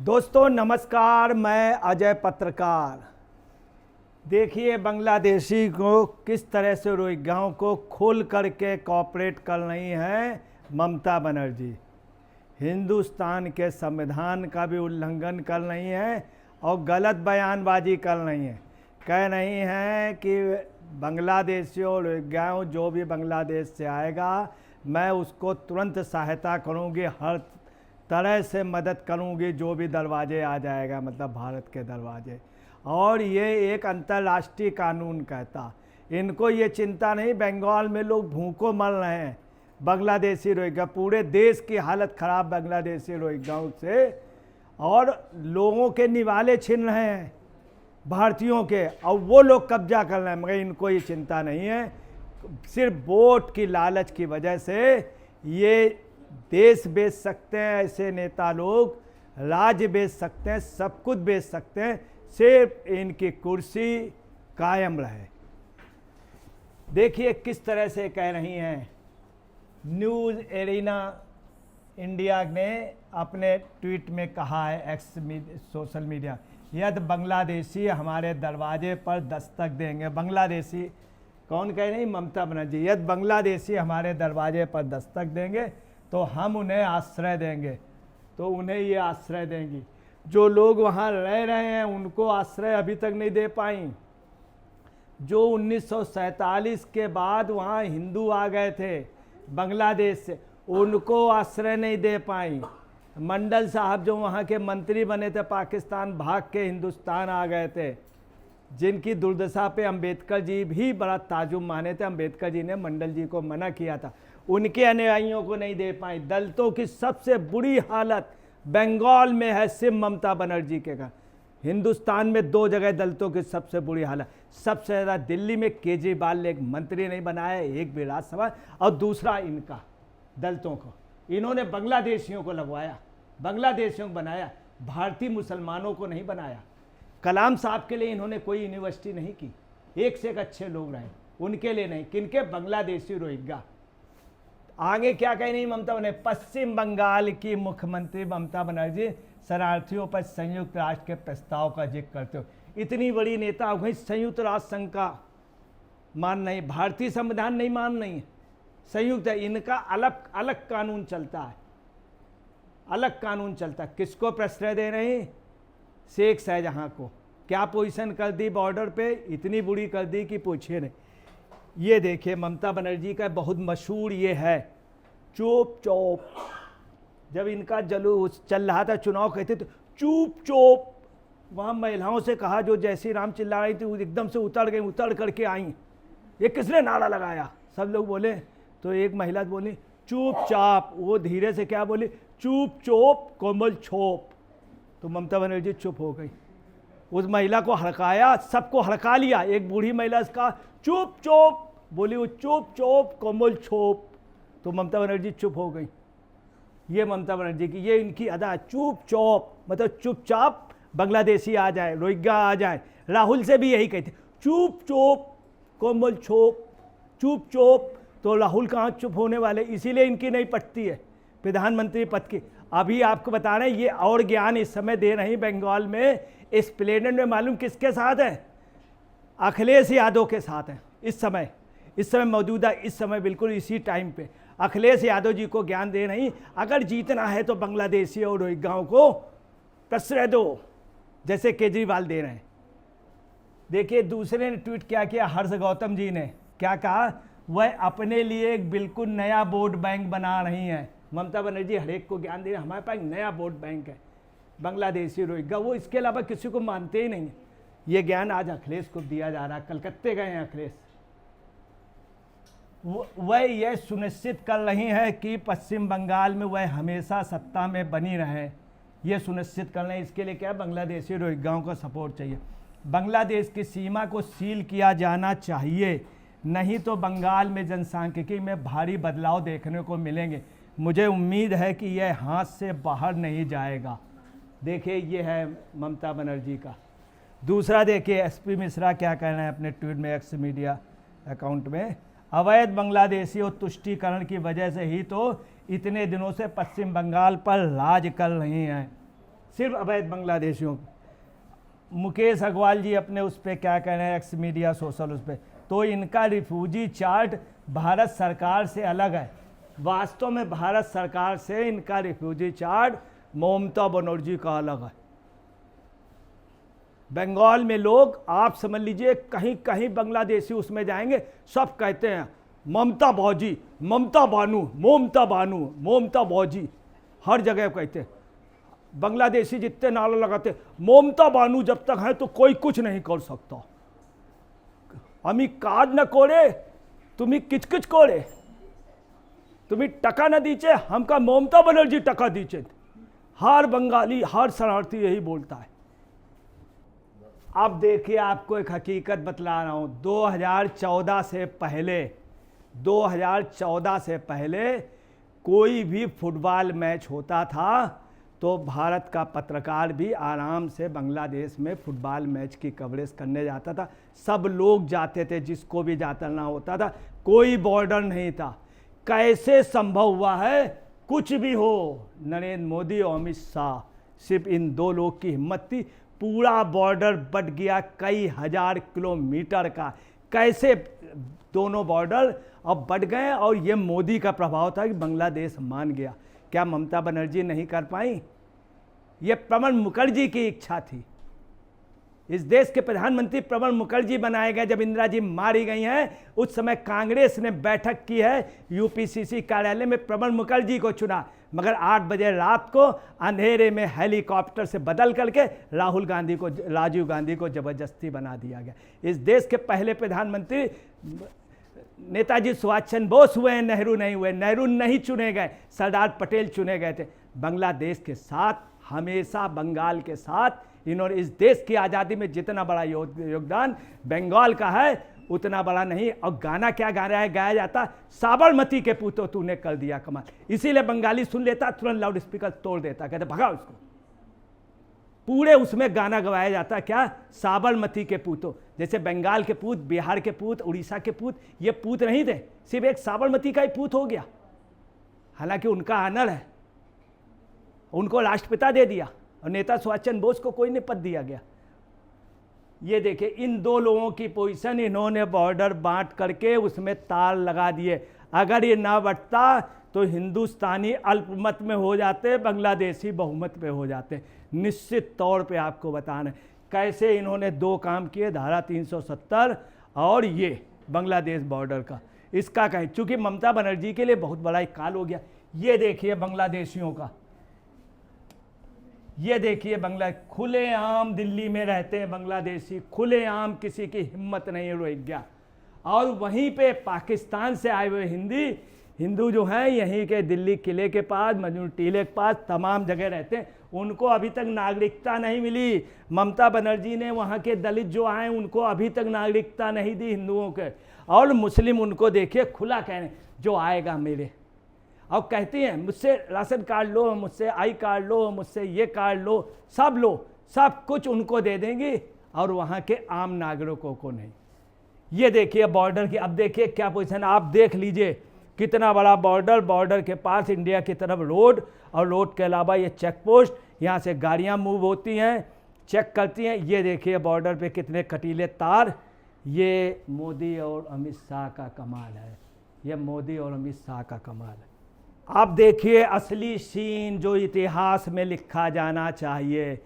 दोस्तों नमस्कार, मैं अजय पत्रकार। देखिए बांग्लादेशी को किस तरह से रोहिंग्याओं को खोल करके कॉपरेट कर रही हैं ममता बनर्जी। हिंदुस्तान के संविधान का भी उल्लंघन कर रही हैं और गलत बयानबाजी कर रही हैं। कह रही हैं कि बांग्लादेशियों रोहिंग्याओं जो भी बांग्लादेश से आएगा मैं उसको तुरंत सहायता करूंगी, हर तरह से मदद करूंगी, जो भी दरवाजे आ जाएगा, मतलब भारत के दरवाजे। और ये एक अंतर्राष्ट्रीय कानून कहता। इनको ये चिंता नहीं, बंगाल में लोग भूखों मर रहे हैं, बांग्लादेशी रोहिंग्या, पूरे देश की हालत ख़राब बांग्लादेशी रोहिंग्याओं से, और लोगों के निवाले छीन रहे हैं भारतीयों के, और वो लोग कब्जा कर रहे हैं, मगर इनको ये चिंता नहीं है। सिर्फ वोट की लालच की वजह से ये देश बेच सकते हैं, ऐसे नेता लोग राज्य बेच सकते हैं, सब कुछ बेच सकते हैं, सिर्फ इनकी कुर्सी कायम रहे। देखिए किस तरह से कह रही हैं। न्यूज़ एरिना इंडिया ने अपने ट्वीट में कहा है, सोशल मीडिया, यदि बांग्लादेशी हमारे दरवाजे पर दस्तक देंगे, बांग्लादेशी कौन कह रही? ममता बनर्जी। यदि बांग्लादेशी हमारे दरवाजे पर दस्तक देंगे तो हम उन्हें आश्रय देंगे, तो उन्हें ये आश्रय देंगी। जो लोग वहाँ रह रहे हैं उनको आश्रय अभी तक नहीं दे पाई। जो 1947 के बाद वहाँ हिंदू आ गए थे बांग्लादेश से, उनको आश्रय नहीं दे पाई। मंडल साहब जो वहाँ के मंत्री बने थे, पाकिस्तान भाग के हिंदुस्तान आ गए थे, जिनकी दुर्दशा पे अंबेडकर जी भी बड़ा ताजुब माने थे। अंबेडकर जी ने मंडल जी को मना किया था, उनके अनुयायियों को नहीं दे पाई। दलितों की सबसे बुरी हालत बंगाल में है, सिर्फ ममता बनर्जी के कारण। हिंदुस्तान में 2 जगह दलितों की सबसे बुरी हालत, सबसे ज़्यादा दिल्ली में केजरीवाल ने एक मंत्री नहीं बनाया, एक भी राज्यसभा, और दूसरा इनका दलितों को इन्होंने बांग्लादेशियों को लगवाया, बांग्लादेशियों को बनाया, भारतीय मुसलमानों को नहीं बनाया। कलाम साहब के लिए इन्होंने कोई यूनिवर्सिटी नहीं की, एक से एक अच्छे लोग रहे, उनके लिए नहीं, किनके? बांग्लादेशी रोहिंग्या। आगे क्या कह रही ममता बनर्जी? पश्चिम बंगाल की मुख्यमंत्री ममता बनर्जी शरणार्थियों पर संयुक्त राष्ट्र के प्रस्ताव का जिक्र करते हो। इतनी बड़ी नेता हो गई, संयुक्त राष्ट्र संघ का मान नहीं, भारतीय संविधान नहीं मान रही है, संयुक्त है। इनका अलग अलग कानून चलता है, अलग कानून चलता है। किसको प्रश्रय दे रही? शेख शाहजहां को। क्या पोजीशन कर दी बॉर्डर पे? इतनी बुरी कर दी कि पूछिए नहीं। ये देखिए ममता बनर्जी का बहुत मशहूर ये है, चुप चुप। जब इनका जुलूस चल रहा था, चुनाव कहते तो चुप चुप, वहाँ महिलाओं से कहा जो जय श्री राम चिल्ला रही थी, वो एकदम से उतर गई, उतर करके आई। ये किसने नारा लगाया? सब लोग बोले, तो एक महिला बोली चुपचाप, वो धीरे से क्या बोली? चुप चुप कोमल छोप। तो ममता बनर्जी चुप हो गई। उस महिला को हड़काया, सबको हड़का लिया। एक बूढ़ी महिला इसका चुप चुप बोली, वो चुप चुप कोमल छोप। तो ममता बनर्जी चुप हो गई। ये ममता बनर्जी की, ये इनकी अदा, चुप चुप मतलब चुपचाप बांग्लादेशी आ जाए, रोहिंग्या आ जाए। राहुल से भी यही कहते, चुप चुप कोमल छोप, चुप चुप। तो राहुल कहाँ चुप होने वाले, इसीलिए इनकी नहीं पटती है प्रधानमंत्री पद की। अभी आपको बता रहे हैं, ये और ज्ञान इस समय दे रही बंगाल में, एस्प्लेनेड में मालूम किसके साथ है? अखिलेश यादव के साथ हैं इस समय मौजूदा, इस समय बिल्कुल इसी टाइम पे अखिलेश यादव जी को ज्ञान दे रही, अगर जीतना है तो बांग्लादेशी और रोहिंग्याओं को प्रश्रय दो, जैसे केजरीवाल दे रहे हैं। देखिए दूसरे ने ट्वीट क्या किया, हर्ष गौतम जी ने क्या कहा? वह अपने लिए एक बिल्कुल नया वोट बैंक बना रही हैं। ममता बनर्जी हर एक को ज्ञान दे रहे, हमारे पास नया वोट बैंक है बांग्लादेशी रोहिंग्या, वो इसके अलावा किसी को मानते ही नहीं। ये ज्ञान आज अखिलेश को दिया जा रहा है। कलकत्ते गए हैं अखिलेश, वह यह सुनिश्चित कर रही हैं कि पश्चिम बंगाल में वह हमेशा सत्ता में बनी रहे, ये सुनिश्चित कर रहे हैं। इसके लिए क्या? बांग्लादेशी रोहिंग्याओं का सपोर्ट चाहिए। बांग्लादेश की सीमा को सील किया जाना चाहिए, नहीं तो बंगाल में जनसांख्यिकी में भारी बदलाव देखने को मिलेंगे। मुझे उम्मीद है कि यह हाथ से बाहर नहीं जाएगा। देखिए ये है ममता बनर्जी का। दूसरा देखिए एसपी मिश्रा क्या कह रहे हैं अपने ट्वीट में, एक्स मीडिया अकाउंट में, अवैध बांग्लादेशी और तुष्टीकरण की वजह से ही तो इतने दिनों से पश्चिम बंगाल पर राज कर रही हैं। सिर्फ अवैध बांग्लादेशियों। मुकेश अग्रवाल जी अपने उस पर क्या कह रहे हैं, एक्स मीडिया सोशल उस पर, तो इनका रिफ्यूजी चार्ट भारत सरकार से अलग है। वास्तव में भारत सरकार से इनका रिफ्यूजी चार्ट ममता बनर्जी का अलग है। बंगाल में लोग आप समझ लीजिए कहीं कहीं बांग्लादेशी उसमें जाएंगे, सब कहते हैं ममता भौजी, ममता बानू, ममता बानू, ममता भौजी, हर जगह कहते हैं। बांग्लादेशी जितने नारा लगाते ममता बानू जब तक है तो कोई कुछ नहीं कर सकता। अमी काज न कोरे तुम्हें किचकिच कोरे, तुम्हें टका न दीचे हमका ममता बनर्जी टका दीचे। हर बंगाली हर शरणार्थी यही बोलता है। अब देखिए आपको एक हकीकत बतला रहा हूँ, 2014 से पहले कोई भी फुटबॉल मैच होता था तो भारत का पत्रकार भी आराम से बांग्लादेश में फुटबॉल मैच की कवरेज करने जाता था। सब लोग जाते थे, जिसको भी जाना होता था, कोई बॉर्डर नहीं था। कैसे संभव हुआ है? कुछ भी हो, नरेंद्र मोदी और अमित शाह, सिर्फ इन दो लोग की हिम्मत थी। पूरा बॉर्डर बट गया कई हजार किलोमीटर का। कैसे दोनों बॉर्डर अब बढ़ गए, और ये मोदी का प्रभाव था कि बांग्लादेश मान गया। क्या ममता बनर्जी नहीं कर पाई? ये प्रणब मुखर्जी की इच्छा थी। इस देश के प्रधानमंत्री प्रणब मुखर्जी बनाए गए। जब इंदिरा जी मारी गई हैं उस समय कांग्रेस ने बैठक की है यूपीसीसी कार्यालय में, प्रणब मुखर्जी को चुना, मगर 8 बजे रात को अंधेरे में हेलीकॉप्टर से बदल करके राजीव गांधी को जबरदस्ती बना दिया गया। इस देश के पहले प्रधानमंत्री नेताजी सुभाष चंद्र बोस हुए हैं, नेहरू नहीं हुए। नेहरू नहीं चुने गए, सरदार पटेल चुने गए थे। बांग्लादेश के साथ हमेशा, बंगाल के साथ इन्होंने इस देश की आज़ादी में जितना बड़ा योगदान बंगाल का है उतना बड़ा नहीं। और गाना क्या गाया जाता, साबरमती के पूतो तूने कर दिया कमाल। इसीलिए बंगाली सुन लेता, तुरंत लाउड स्पीकर तोड़ देता, कहते भगा उसको। पूरे उसमें गाना गवाया जाता, क्या, साबरमती के पूतो। जैसे बंगाल के पूत, बिहार के पूत, उड़ीसा के पूत, ये पूत नहीं थे, सिर्फ एक साबरमती का ही पूत हो गया। हालांकि उनका आनर है, उनको राष्ट्रपिता दे दिया, और नेता सुभाष चंद्र बोस को कोई नहीं पद दिया गया। ये देखिए इन दो लोगों की पोजीशन, इन्होंने बॉर्डर बांट करके उसमें तार लगा दिए। अगर ये ना बंटता तो हिंदुस्तानी अल्पमत में हो जाते, बांग्लादेशी बहुमत में हो जाते। निश्चित तौर पे आपको बताना कैसे इन्होंने दो काम किए, धारा 370 और ये बांग्लादेश बॉर्डर का। इसका कहें चूंकि ममता बनर्जी के लिए बहुत बड़ा एक काल हो गया। ये देखिए बांग्लादेशियों का, ये देखिए खुलेआम दिल्ली में रहते हैं बांग्लादेशी, खुलेआम, किसी की हिम्मत नहीं है रोहिंग्या। और वहीं पे पाकिस्तान से आए हुए हिंदू जो हैं यहीं के दिल्ली किले के पास, मजनू टीले के पास, तमाम जगह रहते हैं। उनको अभी तक नागरिकता नहीं मिली। ममता बनर्जी ने वहाँ के दलित जो आए उनको अभी तक नागरिकता नहीं दी हिंदुओं के। और मुस्लिम उनको देखिए खुला कह रहे जो आएगा मेरे, और कहती हैं मुझसे राशन कार्ड लो, मुझसे आई कार्ड लो, मुझसे ये कार्ड लो, सब कुछ उनको दे देंगी, और वहाँ के आम नागरिकों को नहीं। ये देखिए बॉर्डर की, अब देखिए क्या पोजीशन, आप देख लीजिए कितना बड़ा बॉर्डर, बॉर्डर के पास इंडिया की तरफ रोड, और रोड के अलावा ये चेक पोस्ट, यहाँ से गाड़ियाँ मूव होती हैं, चेक करती हैं। ये देखिए बॉर्डर पे कितने कटीले तार। ये मोदी और अमित शाह का कमाल है, ये मोदी और अमित शाह का कमाल है। अब देखिए असली सीन जो इतिहास में लिखा जाना चाहिए।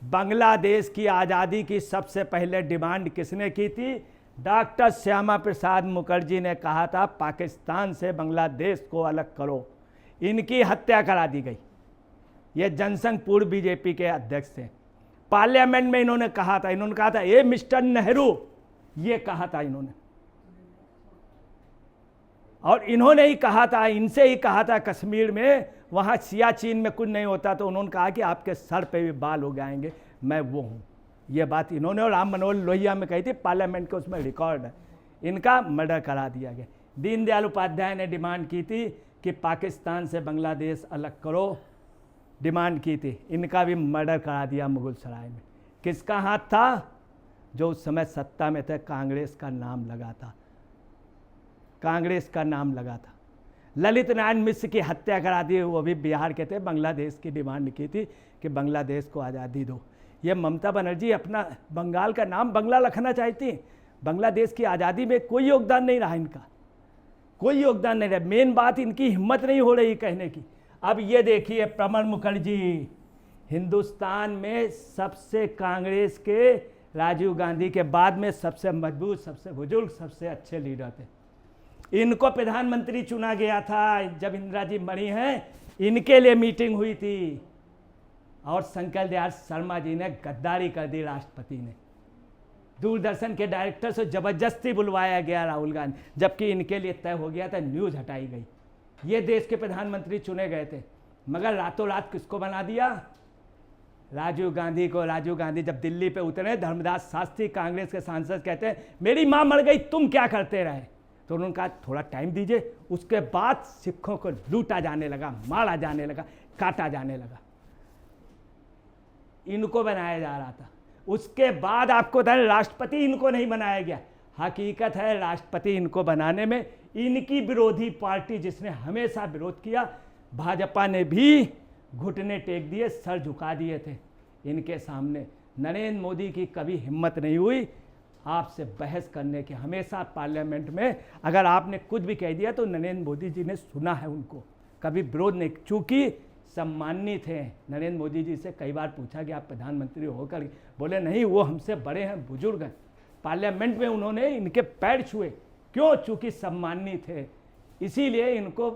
बांग्लादेश की आज़ादी की सबसे पहले डिमांड किसने की थी? डॉक्टर श्यामा प्रसाद मुखर्जी ने कहा था पाकिस्तान से बांग्लादेश को अलग करो। इनकी हत्या करा दी गई। ये जनसंघ पूर्व बीजेपी के अध्यक्ष थे। पार्लियामेंट में इन्होंने कहा था ये मिस्टर नेहरू, ये कहा था इन्होंने, और इन्होंने ही कहा था, इनसे ही कहा था कश्मीर में, वहाँ सियाचिन में कुछ नहीं होता तो उन्होंने कहा कि आपके सर पे भी बाल हो जाएंगे, मैं वो हूँ। ये बात इन्होंने और राम मनोहर लोहिया में कही थी, पार्लियामेंट के उसमें रिकॉर्ड है। इनका मर्डर करा दिया गया। दीनदयाल उपाध्याय ने डिमांड की थी कि पाकिस्तान से बांग्लादेश अलग करो, डिमांड की थी। इनका भी मर्डर करा दिया मुगल सराय में। किसका हाथ था? जो उस समय सत्ता में थे, कांग्रेस का नाम लगा था, कांग्रेस का नाम लगा था। ललित नारायण मिश्र की हत्या करा दी, वो भी बिहार के थे, बांग्लादेश की डिमांड की थी कि बांग्लादेश को आज़ादी दो। ये ममता बनर्जी अपना बंगाल का नाम बंगला रखना चाहती। बांग्लादेश की आज़ादी में कोई योगदान नहीं रहा इनका, कोई योगदान नहीं रहा। मेन बात इनकी हिम्मत नहीं हो रही कहने की। अब ये देखिए प्रणब मुखर्जी हिंदुस्तान में सबसे कांग्रेस के राजीव गांधी के बाद में सबसे मजबूत, सबसे बुजुर्ग, सबसे अच्छे लीडर थे। इनको प्रधानमंत्री चुना गया था। जब इंदिरा जी मरी हैं इनके लिए मीटिंग हुई थी और शंकर दयाल शर्मा जी ने गद्दारी कर दी। राष्ट्रपति ने दूरदर्शन के डायरेक्टर से जबरदस्ती बुलवाया गया राहुल गांधी, जबकि इनके लिए तय हो गया था, न्यूज़ हटाई गई। ये देश के प्रधानमंत्री चुने गए थे, मगर रातों रात किसको बना दिया? राजीव गांधी को। राजीव गांधी जब दिल्ली पे उतरे, धर्मदास शास्त्री कांग्रेस के सांसद कहते हैं मेरी माँ मर गई, तुम क्या करते रहे? तो उन्होंने कहा थोड़ा टाइम दीजिए। उसके बाद सिखों को लूटा जाने लगा, मारा जाने लगा, काटा जाने लगा। इनको बनाया जा रहा था। उसके बाद आपको राष्ट्रपति इनको नहीं बनाया गया। हकीकत है राष्ट्रपति इनको बनाने में इनकी विरोधी पार्टी जिसने हमेशा विरोध किया, भाजपा ने भी घुटने टेक दिए, सर झुका दिए थे इनके सामने। नरेंद्र मोदी की कभी हिम्मत नहीं हुई आपसे बहस करने की। हमेशा पार्लियामेंट में अगर आपने कुछ भी कह दिया तो नरेंद्र मोदी जी ने सुना है उनको, कभी विरोध नहीं। चूँकि सम्मानित थे नरेंद्र मोदी जी से कई बार पूछा कि आप प्रधानमंत्री होकर, बोले नहीं वो हमसे बड़े हैं, बुजुर्ग हैं। पार्लियामेंट में उन्होंने इनके पैर छुए, क्यों? चूँकि सम्मानित थे, इसीलिए इनको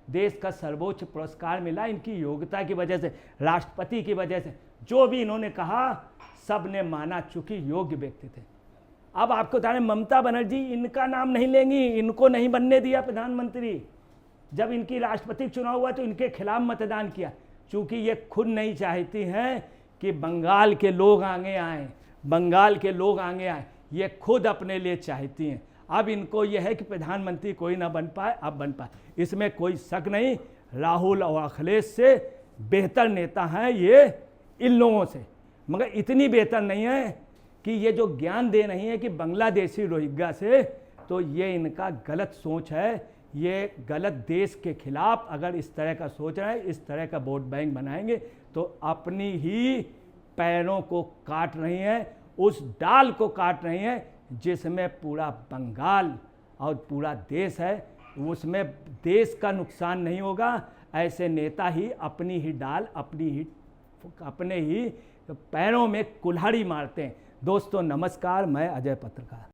देश का सर्वोच्च पुरस्कार मिला इनकी योग्यता की वजह से, राष्ट्रपति की वजह से। जो भी इन्होंने कहा सब ने माना, चूँकि योग्य व्यक्ति थे। अब आपको बता रहे ममता बनर्जी इनका नाम नहीं लेंगी, इनको नहीं बनने दिया प्रधानमंत्री। जब इनकी राष्ट्रपति चुनाव हुआ तो इनके खिलाफ मतदान किया, चूँकि ये खुद नहीं चाहती हैं कि बंगाल के लोग आगे आएँ, बंगाल के लोग आगे आएँ। ये खुद अपने लिए चाहती हैं। अब इनको यह है कि प्रधानमंत्री कोई ना बन पाए, अब बन पाए, इसमें कोई शक नहीं। राहुल और अखिलेश से बेहतर नेता हैं ये इन लोगों से, मगर इतनी बेहतर नहीं है कि ये जो ज्ञान दे रही है कि बांग्लादेशी रोहिंग्या से, तो ये इनका गलत सोच है। ये गलत देश के खिलाफ अगर इस तरह का सोच रहे हैं, इस तरह का वोट बैंक बनाएंगे तो अपनी ही पैरों को काट रही हैं, उस डाल को काट रही हैं जिसमें पूरा बंगाल और पूरा देश है। उसमें देश का नुकसान नहीं होगा। ऐसे नेता ही अपनी ही डाल, अपने ही पैरों में कुल्हाड़ी मारते हैं। दोस्तों नमस्कार, मैं अजय पत्रकार।